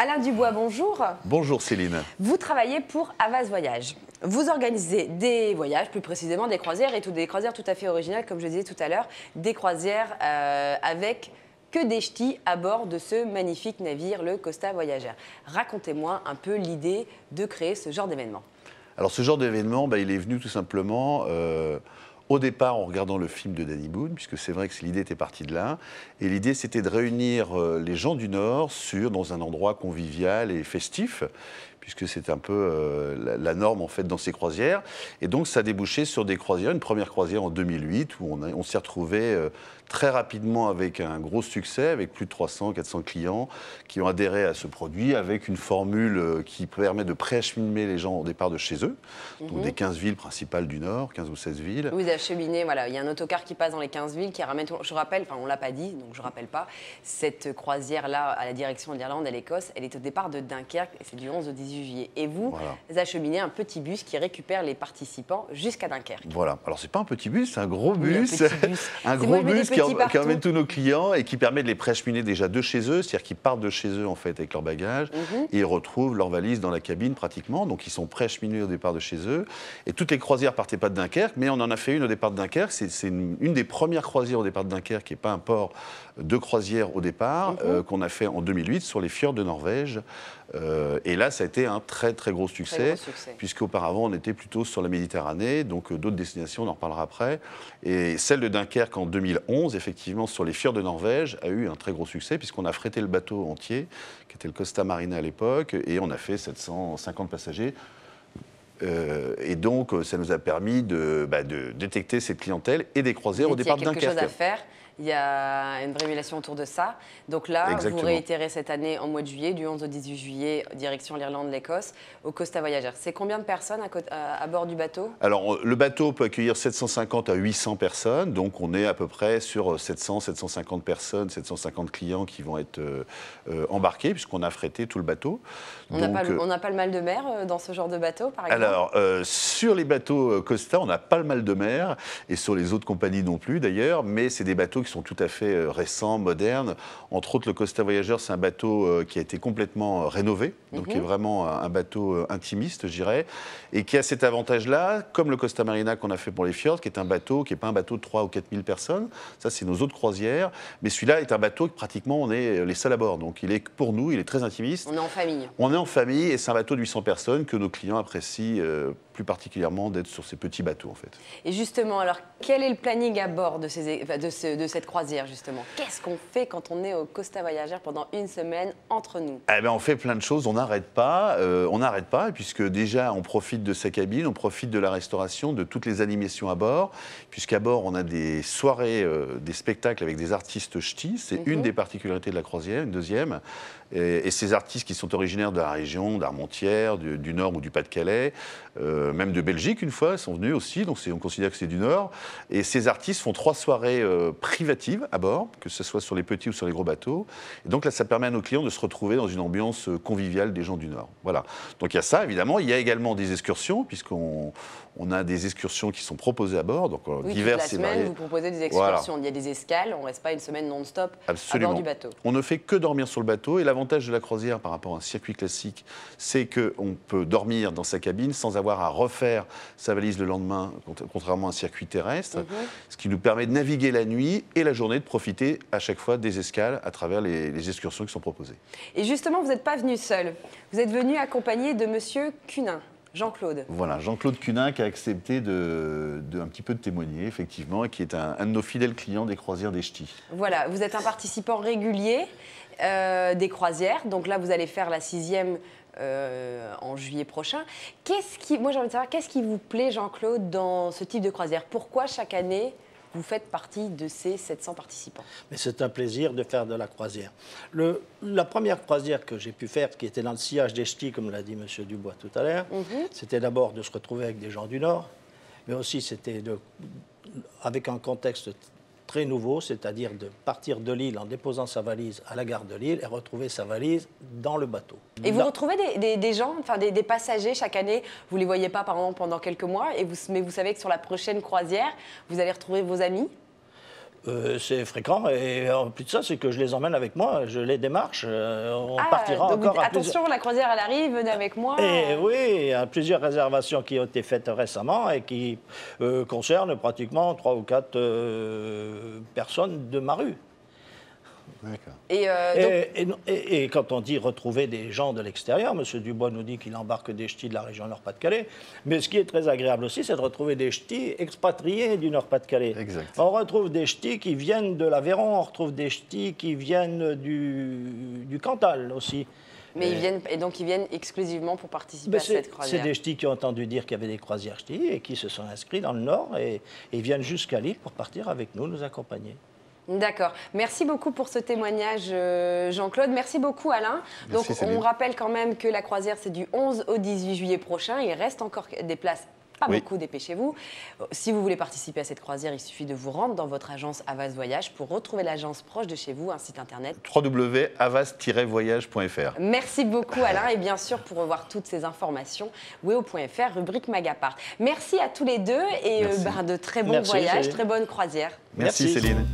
Alain Dubois, bonjour. Bonjour Céline. Vous travaillez pour Havas Voyage. Vous organisez des voyages, plus précisément des croisières, et des croisières tout à fait originales, comme je le disais tout à l'heure, des croisières avec que des ch'tis à bord de ce magnifique navire, le Costa Voyageur. Racontez-moi un peu l'idée de créer ce genre d'événement. Alors ce genre d'événement, il est venu tout simplement au départ en regardant le film de Danny Boone, puisque c'est vrai que l'idée était partie de là. Et l'idée, c'était de réunir les gens du Nord dans un endroit convivial et festif, puisque c'est un peu la norme en fait dans ces croisières. Et donc ça a débouché sur des croisières, une première croisière en 2008, où on s'est retrouvé très rapidement avec un gros succès, avec plus de 300-400 clients qui ont adhéré à ce produit, avec une formule qui permet de préacheminer les gens au départ de chez eux, donc des 15 villes principales du Nord, 15 ou 16 villes. Vous acheminez, voilà, il y a un autocar qui passe dans les 15 villes, qui ramène, je rappelle, enfin on ne l'a pas dit, donc je ne rappelle pas, cette croisière-là à la direction de l'Irlande et l'Écosse, elle est au départ de Dunkerque, et c'est du 11 au 18 juillet. Et vous acheminez un petit bus qui récupère les participants jusqu'à Dunkerque. Voilà, alors c'est pas un petit bus, c'est un gros bus, un gros gros bus qui emmène tous nos clients et qui permet de les préacheminer déjà de chez eux, c'est-à-dire qu'ils partent de chez eux en fait avec leurs bagages et ils retrouvent leurs valises dans la cabine pratiquement, donc ils sont préacheminés au départ de chez eux. Et toutes les croisières partaient pas de Dunkerque, mais on en a fait une au départ de Dunkerque, c'est une des premières croisières au départ de Dunkerque, qui n'est pas un port de croisière au départ, qu'on a fait en 2008 sur les fjords de Norvège. Et là, ça a été un très très gros succès, puisqu'auparavant on était plutôt sur la Méditerranée, donc d'autres destinations, on en reparlera après. Et celle de Dunkerque en 2011, effectivement, sur les fjords de Norvège, a eu un très gros succès, puisqu'on a frété le bateau entier, qui était le Costa Marina à l'époque, et on a fait 750 passagers. Et donc, ça nous a permis de détecter cette clientèle et des croisières au départ de Dunkerque. Il y a quelque chose à faire. Il y a une révélation autour de ça. Donc là, vous réitérez cette année en mois de juillet, du 11 au 18 juillet, direction l'Irlande, l'Écosse, au Costa Voyageur. C'est combien de personnes à bord du bateau? Alors, le bateau peut accueillir 750 à 800 personnes. Donc, on est à peu près sur 700, 750 personnes, 750 clients qui vont être embarqués, puisqu'on a frété tout le bateau. On n'a pas le mal de mer dans ce genre de bateau, par exemple? Alors, sur les bateaux Costa, on n'a pas le mal de mer, et sur les autres compagnies non plus d'ailleurs, mais c'est des bateaux qui sont tout à fait récents, modernes. Entre autres, le Costa Voyageur, c'est un bateau qui a été complètement rénové, donc qui est vraiment un bateau intimiste, je dirais, et qui a cet avantage-là, comme le Costa Marina qu'on a fait pour les fjords, qui est un bateau qui n'est pas un bateau de 3 ou 4 000 personnes, ça c'est nos autres croisières, mais celui-là est un bateau que pratiquement on est les seuls à bord, donc il est pour nous, il est très intimiste. On est en famille. On est en famille, et c'est un bateau de 800 personnes que nos clients apprécient plus particulièrement d'être sur ces petits bateaux en fait. Et justement, alors quel est le planning à bord de cette croisière justement? Qu'est-ce qu'on fait quand on est au Costa Voyageur pendant une semaine entre nous? On fait plein de choses, on n'arrête pas, puisque déjà on profite de sa cabine, on profite de la restauration, de toutes les animations à bord, puisqu'à bord on a des soirées, des spectacles avec des artistes ch'tis, c'est une des particularités de la croisière, une deuxième. Et ces artistes qui sont originaires de la région, d'Armentières, du Nord ou du Pas-de-Calais, même de Belgique une fois, sont venus aussi, donc on considère que c'est du Nord. Et ces artistes font 3 soirées privatives à bord, que ce soit sur les petits ou sur les gros bateaux. Et donc là, ça permet à nos clients de se retrouver dans une ambiance conviviale des gens du Nord. Voilà. Donc il y a ça, évidemment. Il y a également des excursions, puisqu'on a des excursions qui sont proposées à bord, donc diverses et variées. Toute la semaine, vous proposez des excursions. Il y a des escales, on ne reste pas une semaine non-stop à bord du bateau. On ne fait que dormir sur le bateau, et l'avantage de la croisière par rapport à un circuit classique, c'est qu'on peut dormir dans sa cabine sans avoir à refaire sa valise le lendemain, contrairement à un circuit terrestre, ce qui nous permet de naviguer la nuit et la journée, de profiter à chaque fois des escales à travers les excursions qui sont proposées. Et justement, vous n'êtes pas venu seul, vous êtes venu accompagné de Monsieur Cunin. Jean-Claude. Voilà, Jean-Claude Cunin qui a accepté un petit peu de témoigner, effectivement, et qui est un de nos fidèles clients des croisières des ch'tis. Voilà, vous êtes un participant régulier des croisières, donc là vous allez faire la 6e en juillet prochain. Moi j'ai envie de savoir, qu'est-ce qui vous plaît, Jean-Claude, dans ce type de croisière? Pourquoi chaque année vous faites partie de ces 700 participants? Mais c'est un plaisir de faire de la croisière. La première croisière que j'ai pu faire, qui était dans le sillage des ch'tis, comme l'a dit M. Dubois tout à l'heure, c'était d'abord de se retrouver avec des gens du Nord, mais aussi c'était avec un contexte très nouveau, c'est-à-dire de partir de Lille en déposant sa valise à la gare de Lille et retrouver sa valise dans le bateau. Et vous retrouvez des gens, enfin des passagers chaque année, vous ne les voyez pas par exemple pendant quelques mois, mais vous savez que sur la prochaine croisière, vous allez retrouver vos amis? C'est fréquent et en plus de ça, c'est que je les emmène avec moi, je les démarche. On partira donc encore à attention, la croisière elle arrive, venez avec moi. Et oui, il y a plusieurs réservations qui ont été faites récemment et qui concernent pratiquement 3 ou 4 personnes de ma rue. D'accord. Et quand on dit retrouver des gens de l'extérieur, M. Dubois nous dit qu'il embarque des ch'tis de la région Nord-Pas-de-Calais. Mais ce qui est très agréable aussi, c'est de retrouver des ch'tis expatriés du Nord-Pas-de-Calais. Exact. On retrouve des ch'tis qui viennent de l'Aveyron, on retrouve des ch'tis qui viennent du Cantal aussi. Mais ils viennent exclusivement pour participer à cette croisière. C'est des ch'tis qui ont entendu dire qu'il y avait des croisières ch'tis et qui se sont inscrits dans le Nord et viennent jusqu'à Lille pour partir avec nous, nous accompagner. D'accord. Merci beaucoup pour ce témoignage, Jean-Claude. Merci beaucoup, Alain. Merci, Donc, Céline. on rappelle quand même que la croisière, c'est du 11 au 18 juillet prochain. Il reste encore des places. Pas beaucoup, dépêchez-vous. Si vous voulez participer à cette croisière, il suffit de vous rendre dans votre agence Havas Voyage pour retrouver l'agence proche de chez vous, un site internet. www.havas-voyage.fr. Merci beaucoup, Alain. Et bien sûr, pour revoir toutes ces informations, weo.fr, rubrique Magapart. Merci à tous les deux et de très bons voyages, très bonne croisière. Merci Céline.